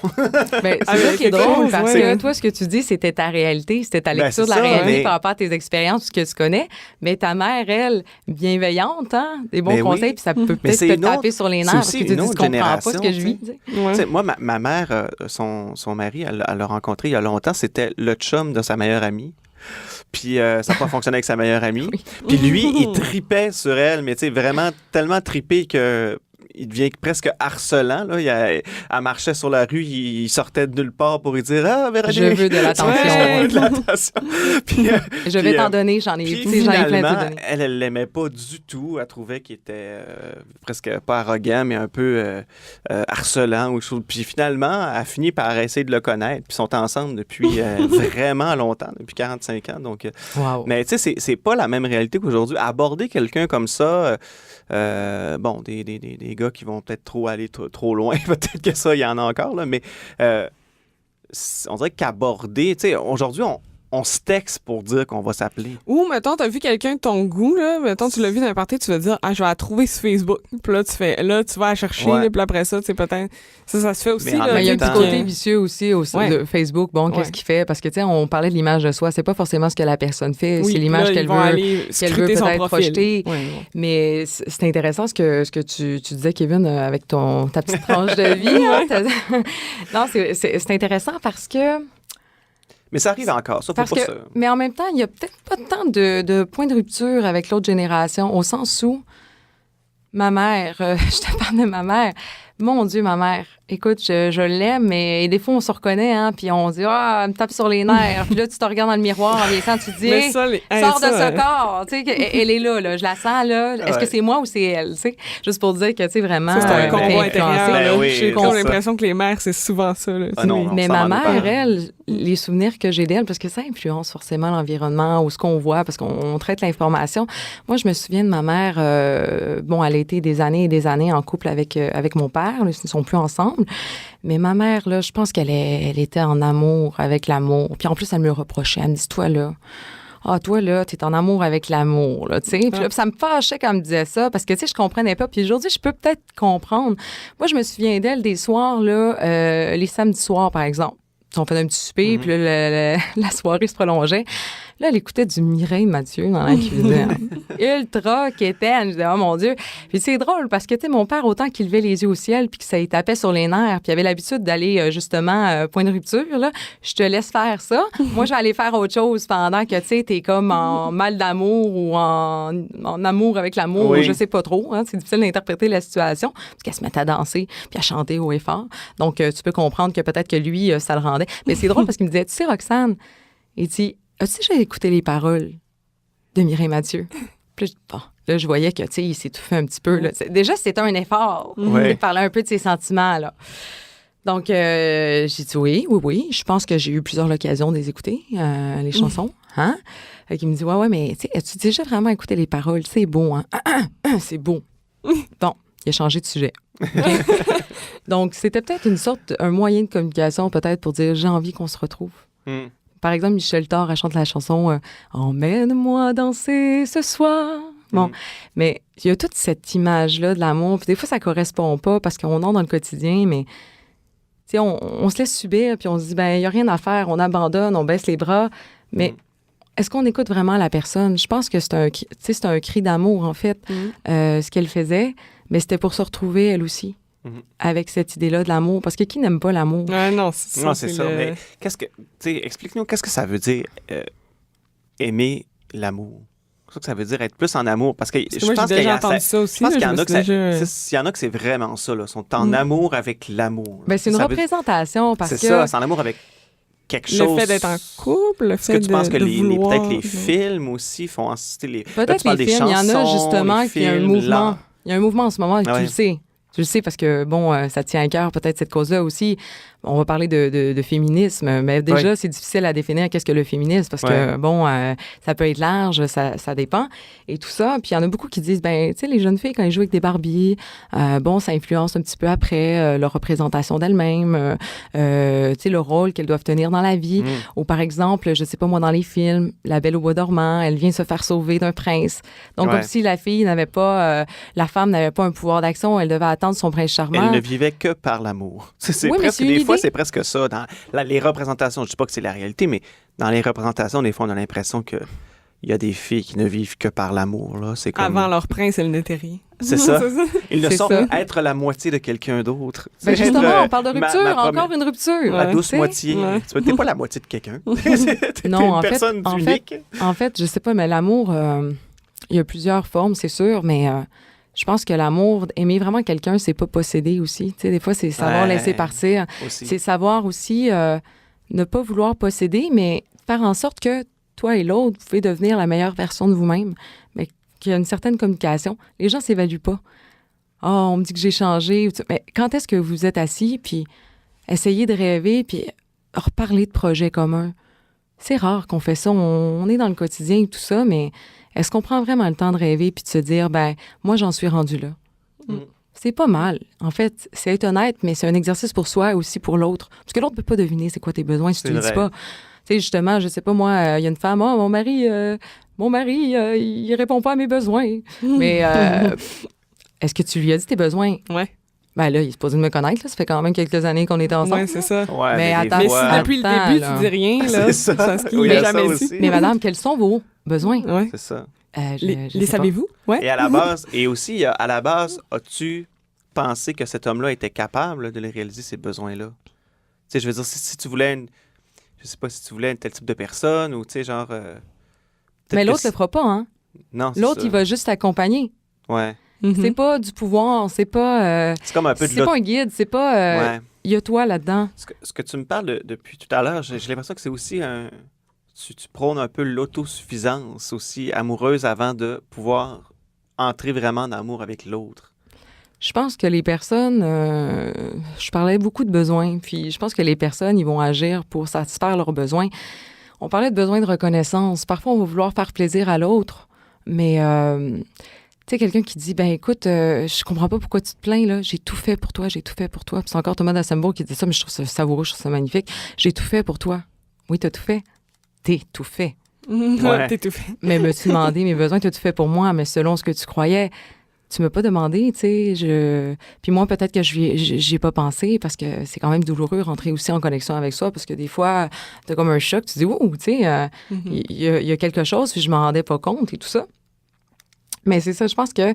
Ben, c'est ça qui est drôle, parce que toi, ce que tu dis, c'était ta réalité, c'était ta lecture de la réalité par rapport à tes expériences, ce que tu connais. Mais ta mère, elle, bienveillante, des bons conseils, puis ça peut peut-être te taper sur les nerfs, parce que tu dis, je comprends pas ce que je vis. Moi, ma mère, son mari, elle l'a rencontré il y a longtemps, c'était le chum de sa meilleure amie. Puis ça n'a pas fonctionné avec sa meilleure amie. Puis lui, il tripait sur elle, mais tu sais, vraiment tellement tripé que... il devient presque harcelant. Là. Elle marchait sur la rue, il sortait de nulle part pour lui dire « Ah, Véronique, je veux de l'attention. Je veux de l'attention. » Je vais t'en donner, j'en ai plein de donner. Elle l'aimait pas du tout. Elle trouvait qu'il était presque pas arrogant, mais un peu harcelant. Ou chose. Puis finalement, elle a fini par essayer de le connaître. Puis ils sont ensemble depuis vraiment longtemps, depuis 45 ans. Donc, mais tu sais, c'est pas la même réalité qu'aujourd'hui. Aborder quelqu'un comme ça... des gars qui vont peut-être aller trop loin, peut-être que ça, il y en a encore, là, mais on dirait qu'aborder, tu sais, aujourd'hui, on se texte pour dire qu'on va s'appeler. Ou, mettons, t'as vu quelqu'un de ton goût, là, mettons, tu l'as vu dans un party, tu vas dire, je vais la trouver sur Facebook. Puis là, tu vas la chercher, là, puis après ça, tu sais, peut-être, ça se fait aussi. Mais il y a un petit côté vicieux aussi de Facebook. Bon, qu'est-ce qu'il fait? Parce que, tu sais, on parlait de l'image de soi. C'est pas forcément ce que la personne fait, c'est l'image qu'elle veut peut-être projeter. Mais c'est intéressant ce que tu disais, Kevin, avec ta petite tranche de vie. Non, c'est intéressant parce que... Mais ça arrive encore, ça, faut pas ça. Mais en même temps, il n'y a peut-être pas tant de points de rupture avec l'autre génération, au sens où ma mère, je te parle de ma mère, mon Dieu, ma mère, écoute, je l'aime, mais des fois, on se reconnaît, puis on dit, elle me tape sur les nerfs. Puis là, tu te regardes dans le miroir en vieillissant, tu te dis, sors de ce corps. Tu sais, elle est là, je la sens, là. Est-ce que c'est moi ou c'est elle? Tu sais, juste pour dire que, tu sais, vraiment. Ça, c'est un combat intérieur. J'ai comme l'impression que les mères, c'est souvent ça. Là. Mais ma mère, elle, les souvenirs que j'ai d'elle, parce que ça influence forcément l'environnement ou ce qu'on voit, parce qu'on traite l'information. Moi, je me souviens de ma mère, elle a été des années et des années en couple avec mon père. Ils ne sont plus ensemble. Mais ma mère, là, je pense qu'elle était en amour avec l'amour. Puis en plus, elle me le reprochait. Elle me dit, toi, là, t'es en amour avec l'amour, là, tu sais. Puis là, ça me fâchait quand elle me disait ça, parce que, tu sais, je comprenais pas. Puis aujourd'hui, je peux peut-être comprendre. Moi, je me souviens d'elle des soirs, là, les samedis soirs, par exemple. On faisait un petit souper, puis là, la soirée se prolongeait. Là, elle écoutait du Mireille Mathieu dans la cuisine. Ultra quétaine. Je disais, oh mon Dieu. Puis c'est drôle parce que, tu sais, mon père, autant qu'il levait les yeux au ciel puis que ça lui tapait sur les nerfs, puis il avait l'habitude d'aller, justement, point de rupture, là, je te laisse faire ça. Moi, je vais aller faire autre chose pendant que, tu sais, t'es comme en mal d'amour ou en amour avec l'amour, ou je sais pas trop. C'est difficile d'interpréter la situation parce qu'elle se mettait à danser puis à chanter haut et fort. Donc, tu peux comprendre que peut-être que lui, ça le rendait. Mais c'est drôle parce qu'il me disait, tu sais, Roxane, il dit, as-tu déjà écouté les paroles de Mireille Mathieu? Puis là, je voyais que, tu sais, il s'étouffait un petit peu. Là. Déjà, c'était un effort. Il parlait un peu de ses sentiments, là. Donc, j'ai dit oui. Je pense que j'ai eu plusieurs occasions de les écouter, les chansons. Hein? Qui me dit, ouais, mais as-tu déjà vraiment écouté les paroles? C'est beau, hein? C'est beau. Bon, il a changé de sujet. Donc, c'était peut-être un moyen de communication, peut-être, pour dire, j'ai envie qu'on se retrouve. Par exemple, Michel Thor, elle chante la chanson Emmène-moi danser ce soir. Bon, mais il y a toute cette image-là de l'amour. Puis des fois, ça correspond pas parce qu'on entre dans le quotidien, mais on se laisse subir, puis on se dit, ben il n'y a rien à faire, on abandonne, on baisse les bras. Mais est-ce qu'on écoute vraiment la personne? Je pense que c'est un cri d'amour, en fait, ce qu'elle faisait, mais c'était pour se retrouver, elle aussi. Avec cette idée-là de l'amour. Parce que qui n'aime pas l'amour? Non, c'est ça. Mais explique-nous, qu'est-ce que ça veut dire aimer l'amour? C'est ça que ça veut dire être plus en amour. Parce que je moi, pense j'ai déjà entendu ça aussi. Je pense qu'il y en a il y en a que c'est vraiment ça. Là, sont en amour avec l'amour. Ben, c'est une représentation parce que... C'est ça, c'est en amour avec quelque chose. Le fait d'être en couple, le fait Est-ce que tu penses que vouloir, peut-être les films aussi font... Peut-être les films, il y en a justement qui a un mouvement. Il y a un mouvement en ce moment, tu le sais. Tu le sais parce que, bon, ça tient à cœur peut-être cette cause-là aussi. On va parler de féminisme, mais déjà, c'est difficile à définir qu'est-ce que le féminisme parce que, bon, ça peut être large, ça dépend. Et tout ça, puis il y en a beaucoup qui disent, ben, tu sais, les jeunes filles, quand elles jouent avec des Barbies, bon, ça influence un petit peu après leur représentation d'elles-mêmes, tu sais, le rôle qu'elles doivent tenir dans la vie. Ou par exemple, je sais pas moi, dans les films, La Belle au bois dormant, elle vient se faire sauver d'un prince. Donc, comme si la fille n'avait pas, la femme n'avait pas un pouvoir d'action, elle devait attendre son prince charmant. Elle ne vivait que par l'amour. C'est presque des fois, c'est presque ça. Dans les représentations, je ne dis pas que c'est la réalité, mais dans les représentations, des fois, on a l'impression qu'il y a des filles qui ne vivent que par l'amour. Là. C'est comme... Avant leur prince, elles n'étaient rien. C'est ça. Ils ne sont être la moitié de quelqu'un d'autre. Ben justement, on parle de rupture, encore une rupture. La douce moitié. Tu n'es pas la moitié de quelqu'un. Non, une personne unique. En fait, je sais pas, mais l'amour, il y a plusieurs formes, c'est sûr, mais... je pense que l'amour, aimer vraiment quelqu'un, c'est pas posséder aussi. Tu sais, des fois, c'est savoir laisser partir. Aussi. C'est savoir aussi ne pas vouloir posséder, mais faire en sorte que toi et l'autre, vous pouvez devenir la meilleure version de vous-même, mais qu'il y a une certaine communication. Les gens s'évaluent pas. « Ah, on me dit que j'ai changé. » Mais quand est-ce que vous êtes assis, puis essayez de rêver, puis reparler de projets communs? C'est rare qu'on fait ça. On est dans le quotidien et tout ça, mais... est-ce qu'on prend vraiment le temps de rêver puis de se dire, ben moi, j'en suis rendu là? C'est pas mal. En fait, c'est être honnête, mais c'est un exercice pour soi et aussi pour l'autre. Parce que l'autre ne peut pas deviner c'est quoi tes besoins si tu ne le dis pas. Tu sais, justement, je sais pas, moi, il y a une femme, mon mari, il répond pas à mes besoins. Mais est-ce que tu lui as dit tes besoins? Ouais. Ben là, il est supposé de me connaître, là. Ça fait quand même quelques années qu'on est ensemble. Oui, c'est ça. Ouais, mais attends, mais si depuis le début, tu dis rien, là, c'est ça. Il n'a jamais su. Mais madame, quels sont vos besoins? Ouais. C'est ça. Les savez-vous? Ouais. Et à la base, as-tu pensé que cet homme-là était capable de les réaliser, ces besoins-là? Tu sais, je veux dire, si tu voulais je sais pas si tu voulais un tel type de personne ou, tu sais, genre... mais l'autre le fera pas, hein? Non, c'est l'autre, ça. il va juste t'accompagner. Ouais. C'est pas du pouvoir, c'est pas... c'est comme un peu de c'est pas un guide, c'est pas... ouais. Il y a toi là-dedans. Ce que tu me parles depuis tout à l'heure, j'ai l'impression que c'est aussi tu prônes un peu l'autosuffisance aussi amoureuse avant de pouvoir entrer vraiment en amour avec l'autre. Je pense que les personnes... je parlais beaucoup de besoins, puis je pense que les personnes, ils vont agir pour satisfaire leurs besoins. On parlait de besoin de reconnaissance. Parfois, on va vouloir faire plaisir à l'autre, mais... tu sais, quelqu'un qui dit, ben écoute, je comprends pas pourquoi tu te plains, là. J'ai tout fait pour toi, j'ai tout fait pour toi. Puis c'est encore Thomas d'Assembourg qui dit ça, mais je trouve ça savoureux, je trouve ça magnifique. J'ai tout fait pour toi. Oui, t'as tout fait. T'es tout fait. Ouais, t'es tout fait. Mais me-tu demandé mes besoins, t'as tout fait pour moi, mais selon ce que tu croyais, tu m'as pas demandé, tu sais. Puis moi, peut-être que j'y ai pas pensé parce que c'est quand même douloureux rentrer aussi en connexion avec soi parce que des fois, t'as comme un choc, tu dis, ouh, tu sais, il y a quelque chose, puis je m'en rendais pas compte et tout ça. Mais c'est ça, je pense que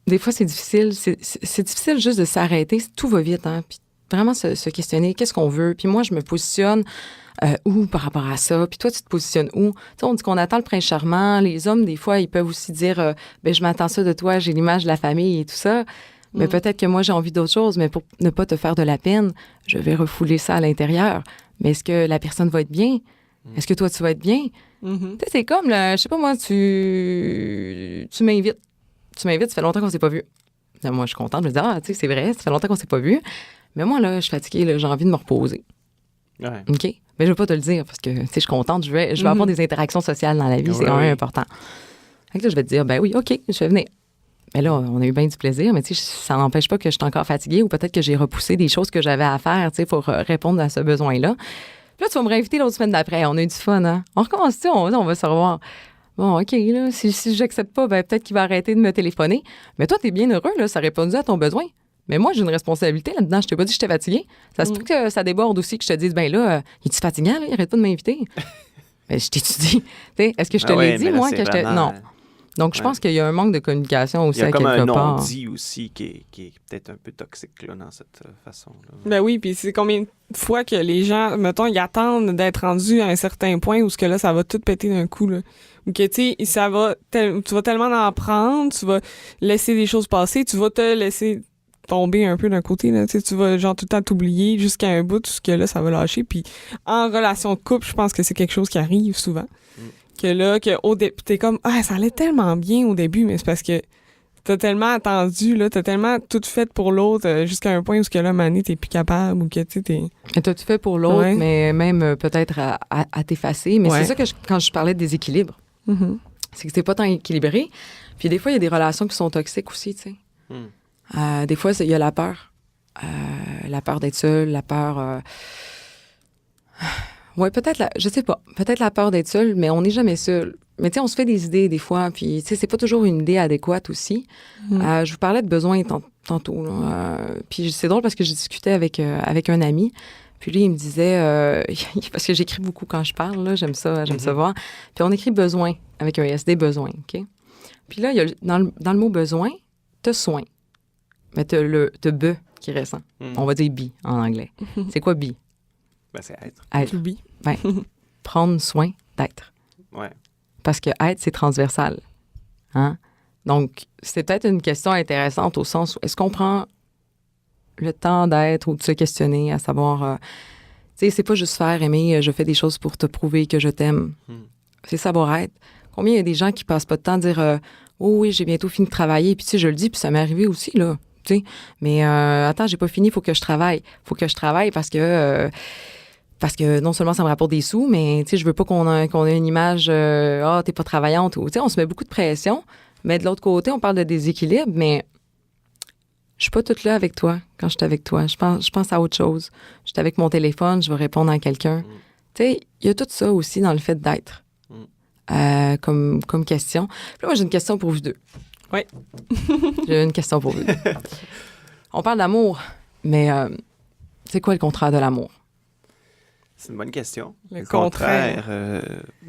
des fois, c'est difficile. C'est difficile juste de s'arrêter. Tout va vite, hein. Puis vraiment se questionner, qu'est-ce qu'on veut? Puis moi, je me positionne où par rapport à ça? Puis toi, tu te positionnes où? Tu sais, on dit qu'on attend le prince charmant. Les hommes, des fois, ils peuvent aussi dire, ben je m'attends ça de toi, j'ai l'image de la famille et tout ça. Mais peut-être que moi, j'ai envie d'autre chose, mais pour ne pas te faire de la peine, je vais refouler ça à l'intérieur. Mais est-ce que la personne va être bien? Est-ce que toi, tu vas être bien? Tu sais, c'est comme, je sais pas moi, tu m'invites. Tu m'invites, ça fait longtemps qu'on s'est pas vu. Là, moi, je suis contente de me dire, tu sais, c'est vrai, ça fait longtemps qu'on s'est pas vu. Mais moi, là, je suis fatiguée, là, j'ai envie de me reposer. Ouais. OK? Mais je vais pas te le dire parce que, tu sais, je suis contente. Je vais avoir des interactions sociales dans la vie. C'est quand même important. Fait que là, je vais te dire, ben oui, OK, je vais venir. Mais là, on a eu bien du plaisir, mais tu sais, ça n'empêche pas que je suis encore fatiguée ou peut-être que j'ai repoussé des choses que j'avais à faire, tu sais, pour répondre à ce besoin-là. Puis là, tu vas me réinviter l'autre semaine d'après. On a eu du fun, hein? On recommence-tu? On va se revoir. Bon, OK, là, si j'accepte pas, ben peut-être qu'il va arrêter de me téléphoner. Mais toi, t'es bien heureux, là, ça a répondu à ton besoin. Mais moi, j'ai une responsabilité là-dedans. Je t'ai pas dit que j'étais fatiguée. Ça se peut que ça déborde aussi, que je te dise, ben là, il est-tu fatigant, là? Il arrête pas de m'inviter. Ben, je t'étudie. Tu sais, est-ce que je te l'ai dit, moi, que j'étais. Non. Donc, je pense qu'il y a un manque de communication aussi à quelque part. Il y a comme un non-dit aussi qui est peut-être un peu toxique là, dans cette façon-là. Ben oui, puis c'est combien de fois que les gens, mettons, ils attendent d'être rendus à un certain point où ce que là, ça va tout péter d'un coup, là. Ou que, tu sais, tu vas tellement en prendre, tu vas laisser des choses passer, tu vas te laisser tomber un peu d'un côté, là. Tu vas genre tout le temps t'oublier jusqu'à un bout, tout ce que là, ça va lâcher. Puis en relation de couple, je pense que c'est quelque chose qui arrive souvent. Que là, t'es comme, ça allait tellement bien au début, mais c'est parce que t'as tellement attendu, là, t'as tellement tout fait pour l'autre jusqu'à un point où, là, Mané, t'es plus capable ou que, tu sais, t'es... T'as tout fait pour l'autre, mais même peut-être à t'effacer. Mais c'est ça que quand je parlais de déséquilibre, c'est que t'es pas tant équilibré. Puis des fois, il y a des relations qui sont toxiques aussi, tu sais. Des fois, il y a la peur. La peur d'être seule, la peur... Oui, peut-être, je sais pas, peut-être la peur d'être seul, mais on n'est jamais seul. Mais tu sais, on se fait des idées des fois, puis tu sais, c'est pas toujours une idée adéquate aussi. Je vous parlais de besoins tantôt. Puis c'est drôle parce que j'ai discuté avec un ami, puis lui, il me disait, parce que j'écris beaucoup quand je parle, là, j'aime ça voir. Puis on écrit besoin, avec un SD, besoin, OK? Puis là, il y a, dans le mot besoin, t'as soin, mais t'as be qui est récent. On va dire be en anglais. C'est quoi be? Ben, c'est être. Être. Ben, prendre soin d'être. Ouais. Parce que être, c'est transversal. Hein? Donc, c'est peut-être une question intéressante au sens où est-ce qu'on prend le temps d'être ou de se questionner, à savoir, tu sais, c'est pas juste faire aimer, je fais des choses pour te prouver que je t'aime. C'est savoir être. Combien il y a des gens qui passent pas de temps à dire, oh oui, j'ai bientôt fini de travailler, puis tu sais, je le dis, puis ça m'est arrivé aussi, là. Tu sais, mais attends, j'ai pas fini, il faut que je travaille. Faut que je travaille parce que non seulement ça me rapporte des sous, mais tu sais, je veux pas qu'on ait une image t'es pas travaillante ou tu sais, on se met beaucoup de pression, mais de l'autre côté, on parle de déséquilibre, mais je suis pas toute là avec toi quand je suis avec toi. Je pense à autre chose. Je suis avec mon téléphone, je vais répondre à quelqu'un. Tu sais, il y a tout ça aussi dans le fait d'être. Comme question. Puis là, moi, j'ai une question pour vous deux. Oui. J'ai une question pour vous deux. On parle d'amour, mais c'est quoi le contraire de l'amour? C'est une bonne question. Le contraire.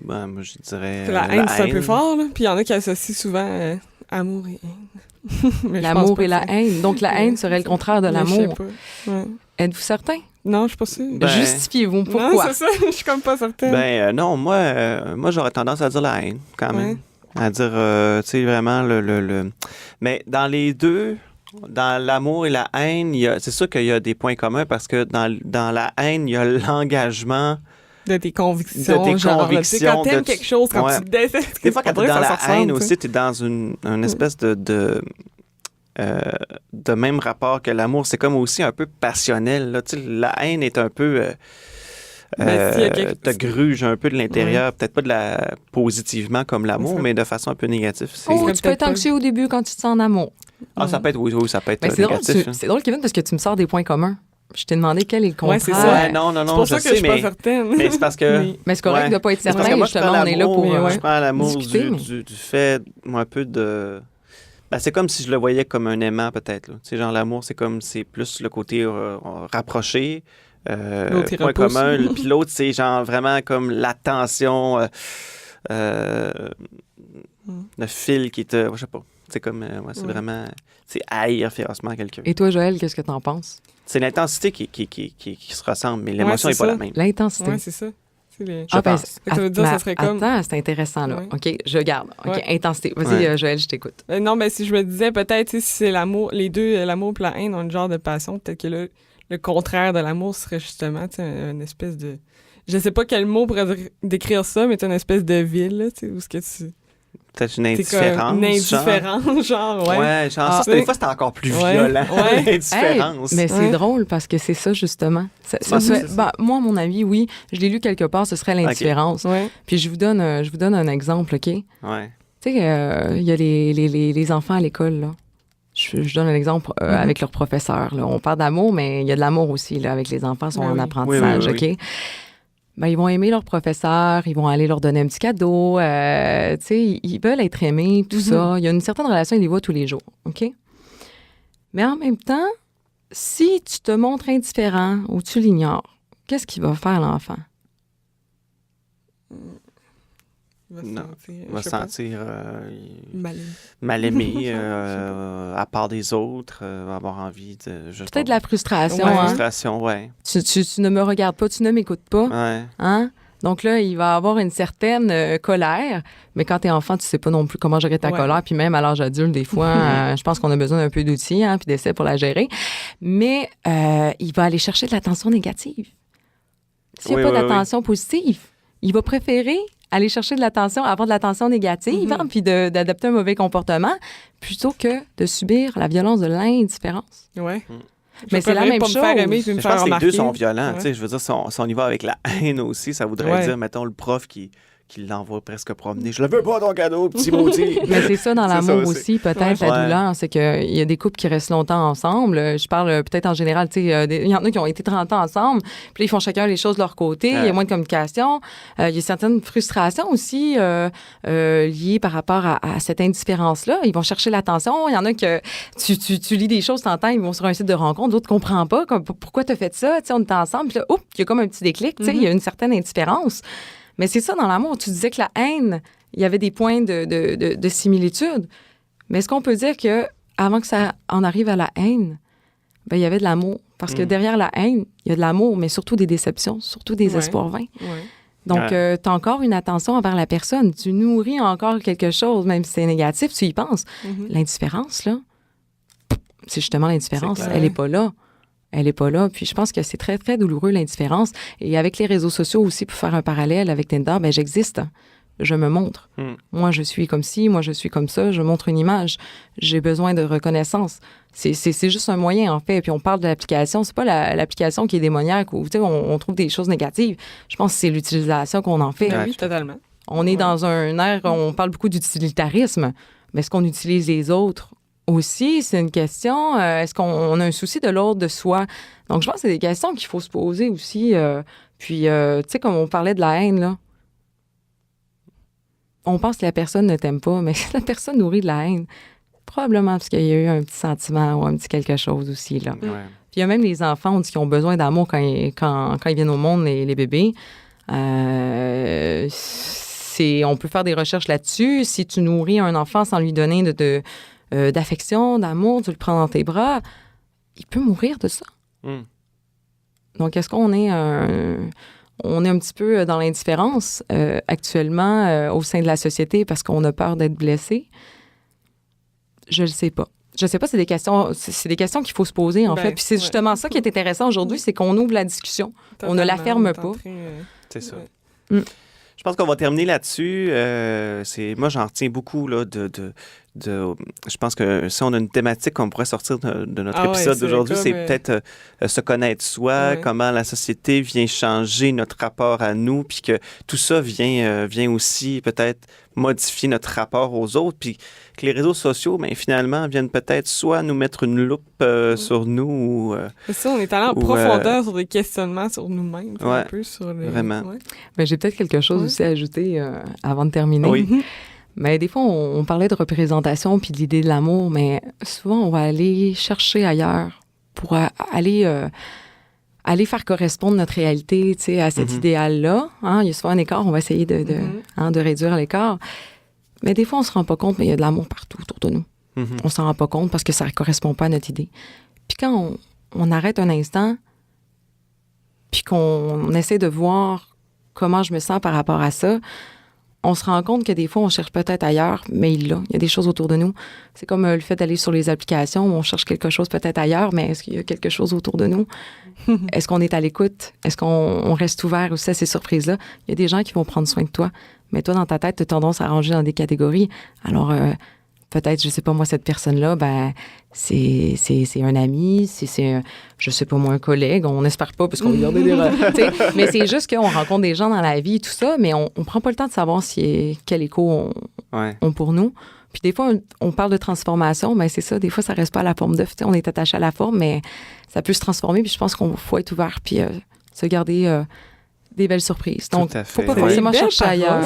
Moi, je dirais. La haine, c'est un peu fort, là. Puis il y en a qui associent souvent amour et haine. L'amour et la haine. Donc, la haine serait le contraire de l'amour. Je sais pas. Ouais. Êtes-vous certain? Non, je suis pas sûre. Justifiez-vous. Pourquoi? Non, c'est ça. Je suis comme pas certaine. Non, moi, j'aurais tendance à dire la haine, quand même. À dire, tu sais, vraiment le... Mais dans les deux... Dans l'amour et la haine, c'est sûr qu'il y a des points communs parce que dans la haine, il y a l'engagement de tes convictions. Quand t'aimes quelque chose, quand tu détestes. Des fois, quand t'es dans la haine aussi, t'es dans une espèce de même rapport que l'amour. C'est comme aussi un peu passionnel. Là. La haine est un peu... te gruge un peu de l'intérieur, peut-être pas positivement comme l'amour, mais de façon un peu négative. Tu peux être anxieux au début quand tu te sens en amour. Ça peut être, oui, ça peut être négatif. C'est drôle, Kevin, parce que tu me sors des points communs. Je t'ai demandé quel est le contraire. Ouais, c'est ça. Non, c'est pour ça que je suis pas certaine. Mais c'est parce que... Mais c'est correct de ne pas être certain, moi, justement, on est là pour je prends l'amour du fait, moi, un peu de... c'est comme si je le voyais comme un aimant, peut-être. Tu sais, genre, l'amour, c'est plus le côté rapproché, point commun. Puis l'autre, c'est genre vraiment comme l'attention, le fil qui te... Je sais pas. C'est comme... c'est vraiment... C'est haïr férocement quelqu'un. Et toi, Joël, qu'est-ce que t'en penses? C'est l'intensité qui se ressemble, mais l'émotion n'est pas la même. L'intensité. Oui, c'est ça. Je pense. Ça veut dire ça serait comme... Attends, c'est intéressant, là. OK, je garde. OK, intensité. Vas-y, Joël, je t'écoute. Non, mais si je me disais, peut-être, si c'est l'amour, les deux, l'amour et la haine ont un genre de passion, peut-être que là, le contraire de l'amour serait justement, tu sais, une espèce de... Je sais pas quel mot pourrait décrire ça, mais c'est une espèce de ville, là, tu sais, où ce que tu... Peut-être une indifférence. Une indifférence, genre, ouais. Ouais, genre, des fois, c'était encore plus violent, l'indifférence. Mais c'est drôle parce que c'est ça, justement. Moi, à mon avis, oui, je l'ai lu quelque part, ce serait l'indifférence. Okay. Puis je vous donne un exemple, OK? Ouais. Tu sais, il y a les enfants à l'école, là. Je donne un exemple avec leurs professeurs. Là. On parle d'amour, mais il y a de l'amour aussi là, avec les enfants, sont en apprentissage, OK? Ben, ils vont aimer leurs professeurs, ils vont aller leur donner un petit cadeau, tu sais, ils veulent être aimés, tout ça. Il y a une certaine relation, ils les voient tous les jours, OK? Mais en même temps, si tu te montres indifférent ou tu l'ignores, qu'est-ce qu'il va faire, l'enfant? Il va se sentir mal aimé, à part des autres, va avoir envie de... Peut-être de la frustration. La frustration, oui. Tu ne me regardes pas, tu ne m'écoutes pas. Ouais. Hein? Donc là, il va avoir une certaine colère, mais quand tu es enfant, tu sais pas non plus comment gérer ta colère. Puis même à l'âge adulte, des fois, je pense qu'on a besoin d'un peu d'outils puis d'essais pour la gérer. Mais il va aller chercher de l'attention négative. S'il n'y a pas d'attention positive, il va préférer aller chercher de l'attention, avoir de l'attention négative, puis d'adopter un mauvais comportement, plutôt que de subir la violence de l'indifférence. Ouais. Mais c'est la même chose. Je pense que les deux sont violents. Je veux dire, si on y va avec la haine aussi, ça voudrait dire, mettons, le prof qui l'envoie presque promener. Je le veux pas, ton cadeau, petit maudit. Mais c'est ça dans l'amour aussi, peut-être, la douleur. C'est qu'il y a des couples qui restent longtemps ensemble. Je parle peut-être en général, tu sais, il y en a qui ont été 30 ans ensemble, puis là, ils font chacun les choses de leur côté. Il y a moins de communication. Il y a certaines frustrations aussi liées par rapport à cette indifférence-là. Ils vont chercher l'attention. Il y en a que tu lis des choses, t'entends, ils vont sur un site de rencontre, d'autres ne comprennent pas. Comme, pourquoi tu as fait ça? Tu sais, on est ensemble, puis là, il y a comme un petit déclic. Tu sais, il y a une certaine indifférence. Mais c'est ça dans l'amour. Tu disais que la haine, il y avait des points de similitude. Mais est-ce qu'on peut dire que avant que ça en arrive à la haine, ben, il y avait de l'amour? Parce que derrière la haine, il y a de l'amour, mais surtout des déceptions, surtout des espoirs vains. Ouais. Donc, tu as encore une attention envers la personne. Tu nourris encore quelque chose, même si c'est négatif, tu y penses. L'indifférence, là, c'est justement l'indifférence. Elle n'est pas là. Elle n'est pas là. Puis je pense que c'est très, très douloureux, l'indifférence. Et avec les réseaux sociaux aussi, pour faire un parallèle avec Tinder, ben j'existe. Je me montre. Moi, je suis comme ci, moi, je suis comme ça. Je montre une image. J'ai besoin de reconnaissance. C'est juste un moyen, en fait. Puis on parle de l'application. C'est pas l'application qui est démoniaque où on trouve des choses négatives. Je pense que c'est l'utilisation qu'on en fait. Oui, totalement. On est dans un ère, on parle beaucoup d'utilitarisme. Mais est-ce qu'on utilise les autres aussi? C'est une question. Est-ce qu'on a un souci de l'ordre de soi? Donc, je pense que c'est des questions qu'il faut se poser aussi. Puis, tu sais, comme on parlait de la haine, là, on pense que la personne ne t'aime pas, mais la personne nourrit de la haine, probablement parce qu'il y a eu un petit sentiment ou un petit quelque chose aussi, là. Puis, il y a même les enfants qui ont besoin d'amour quand ils viennent au monde, les bébés. On peut faire des recherches là-dessus. Si tu nourris un enfant sans lui donner d'affection, d'amour, tu le prends dans tes bras, il peut mourir de ça. Donc, est-ce qu'on est un petit peu dans l'indifférence actuellement au sein de la société parce qu'on a peur d'être blessé? Je le sais pas. Je sais pas, c'est des questions qu'il faut se poser, en fait. Puis c'est justement ça qui est intéressant aujourd'hui, c'est qu'on ouvre la discussion. On ne la ferme pas. C'est ça. Je pense qu'on va terminer là-dessus. Moi, j'en retiens beaucoup là, je pense que si on a une thématique qu'on pourrait sortir de notre épisode d'aujourd'hui, c'est peut-être se connaître soi, comment la société vient changer notre rapport à nous, puis que tout ça vient aussi peut-être modifier notre rapport aux autres, puis que les réseaux sociaux, finalement, viennent peut-être soit nous mettre une loupe sur nous ou... c'est ça, on est allé en profondeur sur des questionnements sur nous-mêmes, un peu sur les... Vraiment. Ben, j'ai peut-être quelque chose aussi à ajouter avant de terminer. Oui. Mais des fois, on parlait de représentation puis de l'idée de l'amour, mais souvent, on va aller chercher ailleurs pour aller faire correspondre notre réalité, tu sais, à cet idéal-là. Il y a souvent un écart, on va essayer de réduire l'écart. Mais des fois, on se rend pas compte, mais il y a de l'amour partout autour de nous. On s'en rend pas compte parce que ça ne correspond pas à notre idée. Puis quand on arrête un instant, puis qu'on essaie de voir comment je me sens par rapport à ça, on se rend compte que des fois, on cherche peut-être ailleurs, mais il y a des choses autour de nous. C'est comme le fait d'aller sur les applications où on cherche quelque chose peut-être ailleurs, mais est-ce qu'il y a quelque chose autour de nous? Est-ce qu'on est à l'écoute? Est-ce qu'on reste ouvert aussi à ces surprises-là? Il y a des gens qui vont prendre soin de toi, mais toi, dans ta tête, tu as tendance à ranger dans des catégories. Alors, peut-être, je sais pas moi, cette personne-là, ben c'est un ami, c'est je sais pas moi, un collègue, on n'espère pas parce qu'on va garder des mais c'est juste qu'on rencontre des gens dans la vie et tout ça, mais on prend pas le temps de savoir quel écho on pour nous. Puis des fois, on parle de transformation, mais c'est ça, des fois, ça reste pas à la forme d'œuf. On est attaché à la forme, mais ça peut se transformer, puis je pense qu'on faut être ouvert, puis se garder... des belles surprises. Donc, il ne faut pas forcément chercher ailleurs.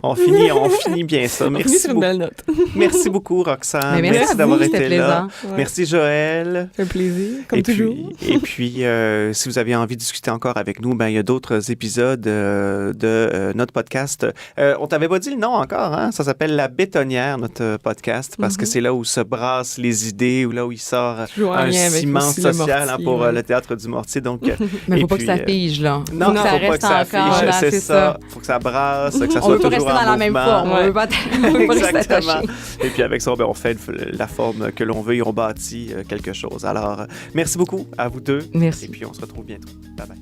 On finit bien ça. Merci. On finit sur une belle note. Merci beaucoup, Roxane. Merci d'avoir été là. Ouais. Merci, Joël. Ça fait plaisir, comme toujours. Et puis, si vous avez envie de discuter encore avec nous, il y a d'autres épisodes de notre podcast. On t'avait pas dit le nom encore, hein? Ça s'appelle La Bétonnière, notre podcast, parce que c'est là où se brassent les idées, ou là où il sort un ciment social pour le Théâtre du Mortier. Donc, mais il ne faut pas que ça fige, là. Non, il ne faut pas que ça affiche, c'est ça. Il faut que ça brasse, que ça soit toujours en mouvement. On veut pas rester dans la même forme. On veut pas rester attaché. Et puis avec ça, on fait la forme que l'on veut et on bâtit quelque chose. Alors, merci beaucoup à vous deux. Merci. Et puis on se retrouve bientôt. Bye bye.